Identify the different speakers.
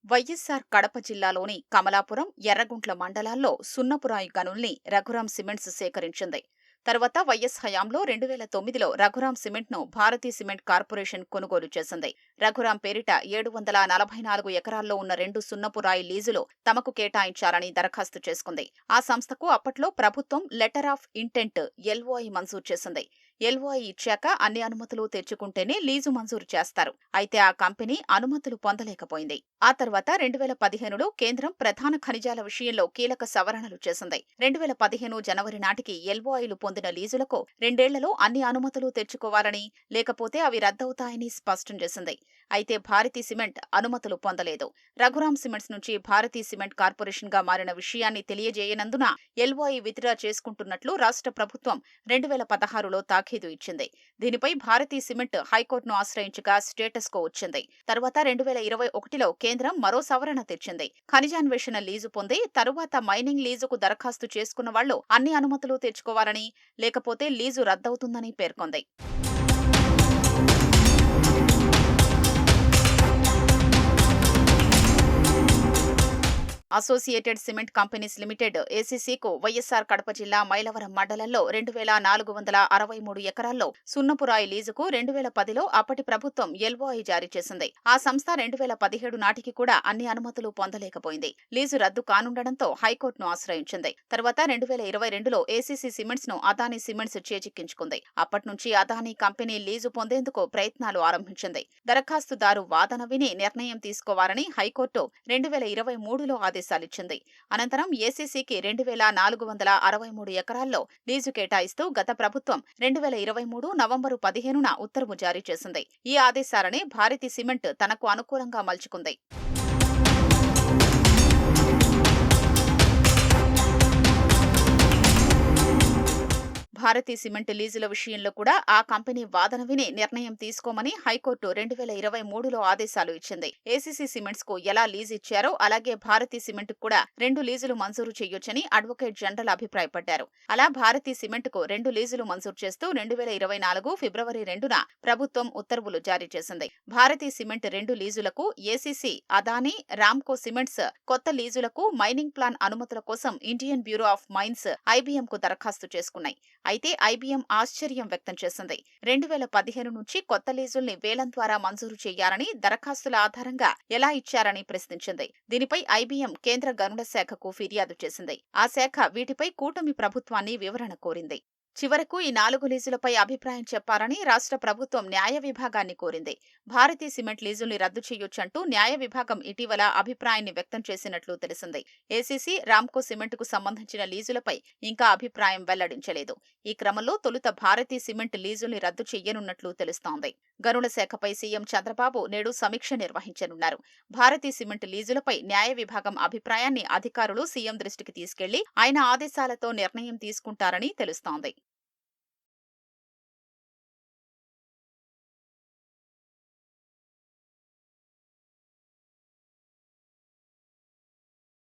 Speaker 1: వైఎస్సార్ కడప జిల్లాలోని కమలాపురం, ఎర్రగుంట్ల మండలాల్లో సున్నపురాయి గనుల్ని రఘురాం సిమెంట్స్ సేకరించింది. తర్వాత వైఎస్ హయాంలో 2009లో రఘురాం సిమెంట్ను భారతీ సిమెంట్ కార్పొరేషన్ కొనుగోలు చేసింది. రఘురాం పేరిట 744 ఎకరాల్లో ఉన్న 2 సున్నపురాయి లీజులు తమకు కేటాయించాలని దరఖాస్తు చేసుకుంది. ఆ సంస్థకు అప్పట్లో ప్రభుత్వం లెటర్ ఆఫ్ ఇంటెంట్ ఎల్ఓఐ మంజూరు చేసింది. ఎల్ఓఐ ఇచ్చాక అన్ని అనుమతులు తెచ్చుకుంటేనే లీజు మంజూరు చేస్తారు. అయితే ఆ కంపెనీ అనుమతులు పొందలేకపోయింది. ఆ తర్వాత 2015లో కేంద్రం ప్రధాన ఖనిజాల విషయంలో కీలక సవరణలు చేసింది. 2015 జనవరి నాటికి ఎల్ఓఐలు పొందిన లీజులకు 2 ఏళ్లలో అన్ని అనుమతులు తెచ్చుకోవాలని, లేకపోతే అవి రద్దవుతాయని స్పష్టం చేసింది. అయితే భారతీ సిమెంట్ అనుమతులు పొందలేదు. రఘురాం సిమెంట్స్ నుంచి భారతీ సిమెంట్ కార్పొరేషన్ గా మారిన విషయాన్ని తెలియజేయనందున ఎల్ఓఐ విత్డ్రా చేసుకుంటున్నట్లు రాష్ట్ర ప్రభుత్వం 2016లో తాఖీదు ఇచ్చింది. దీనిపై భారతీ సిమెంట్ హైకోర్టును ఆశ్రయించగా స్టేటస్ కో వచ్చింది. తర్వాత 2021లో కేంద్రం మరో సవరణ తెచ్చింది. ఖనిజాన్వేషణ లీజు పొంది తరువాత మైనింగ్ లీజుకు దరఖాస్తు చేసుకున్న వాళ్లు అన్ని అనుమతులు తెచ్చుకోవాలని, లేకపోతే లీజు రద్దవుతుందని పేర్కొంది. అసోసియేటెడ్ సిమెంట్ కంపెనీస్ లిమిటెడ్ ఏసీసీకు వైఎస్సార్ కడప జిల్లా మైలవరం మండలంలో 2463 ఎకరాల్లో సున్నపురాయి లీజుకు 2010లో అప్పటి ప్రభుత్వం ఎల్ఓఐ జారీ చేసింది. ఆ సంస్థ 2017 నాటికి కూడా అన్ని అనుమతులు పొందలేకపోయింది. లీజు రద్దు కానుండడంతో హైకోర్టును ఆశ్రయించింది. తర్వాత 2022లో ఏసీసీ సిమెంట్స్ ను అదానీ సిమెంట్స్ చేజిక్కించుకుంది. అప్పట్నుంచి అదానీ కంపెనీ లీజు పొందేందుకు ప్రయత్నాలు ఆరంభించింది. దరఖాస్తుదారు వాదన విని నిర్ణయం తీసుకోవాలని హైకోర్టు 2023లో ఆదేశాలిచ్చింది. అనంతరం ఏసీసీకి 2463 ఎకరాల్లో లీజు కేటాయిస్తూ గత ప్రభుత్వం 2023 నవంబరు 15న ఉత్తర్వు జారీ చేసింది. ఈ ఆదేశాలనే భారతీ సిమెంట్ తనకు అనుకూలంగా మలుచుకుంది. భారతీ సిమెంట్ లీజుల విషయంలో కూడా ఆ కంపెనీ వాదన విని నిర్ణయం తీసుకోమని హైకోర్టు 2023లో ఆదేశాలు ఇచ్చింది. ఏసీసీ సిమెంట్స్ కు ఎలా లీజు ఇచ్చారో అలాగే భారతీ సిమెంట్ కూడా 2 లీజులు మంజూరు చేయొచ్చని అడ్వకేట్ జనరల్ అభిప్రాయపడ్డారు. అలా భారతీ సిమెంట్ కు 2 లీజులు మంజూరు చేస్తూ 2024 ఫిబ్రవరి 2న ప్రభుత్వం ఉత్తర్వులు జారీ చేసింది. భారతీ సిమెంట్ 2 లీజులకు ఏసీసీ, అదానీ, రామ్కో సిమెంట్స్ కొత్త లీజులకు మైనింగ్ ప్లాన్ అనుమతుల కోసం Indian Bureau of Mines IBM కు దరఖాస్తు చేసుకున్నాయి. అయితే ఐబీఎం ఆశ్చర్యం వ్యక్తం చేసింది. 2015 నుంచి కొత్త లీజుల్ని వేలం ద్వారా మంజూరు చేయాలని దరఖాస్తుల ఆధారంగా ఎలా ఇచ్చారని ప్రశ్నించింది. దీనిపై ఐబీఎం కేంద్ర గనుల శాఖకు ఫిర్యాదు చేసింది. ఆ శాఖ వీటిపై కూటమి ప్రభుత్వాన్ని వివరణ కోరింది. చివరకు ఈ 4 లీజులపై అభిప్రాయం చెప్పాలని రాష్ట్ర ప్రభుత్వం న్యాయ విభాగాన్ని కోరింది. భారతీ సిమెంట్ లీజుల్ని రద్దు చేయొచ్చంటూ న్యాయ విభాగం ఇటీవల అభిప్రాయాన్ని వ్యక్తం చేసినట్లు తెలిసింది. ఏసీసీ, రామ్కో సిమెంట్కు సంబంధించిన లీజులపై ఇంకా అభిప్రాయం వెల్లడించలేదు. ఈ క్రమంలో తొలుత భారతీ సిమెంట్ లీజుల్ని రద్దు చెయ్యనున్నట్లు తెలుస్తోంది. గనుల శాఖపై సీఎం చంద్రబాబు నేడు సమీక్ష నిర్వహించనున్నారు. భారతీ సిమెంట్ లీజులపై న్యాయ విభాగం అభిప్రాయాన్ని అధికారులు సీఎం దృష్టికి తీసుకెళ్లి ఆయన ఆదేశాలతో నిర్ణయం తీసుకుంటారని తెలుస్తోంది.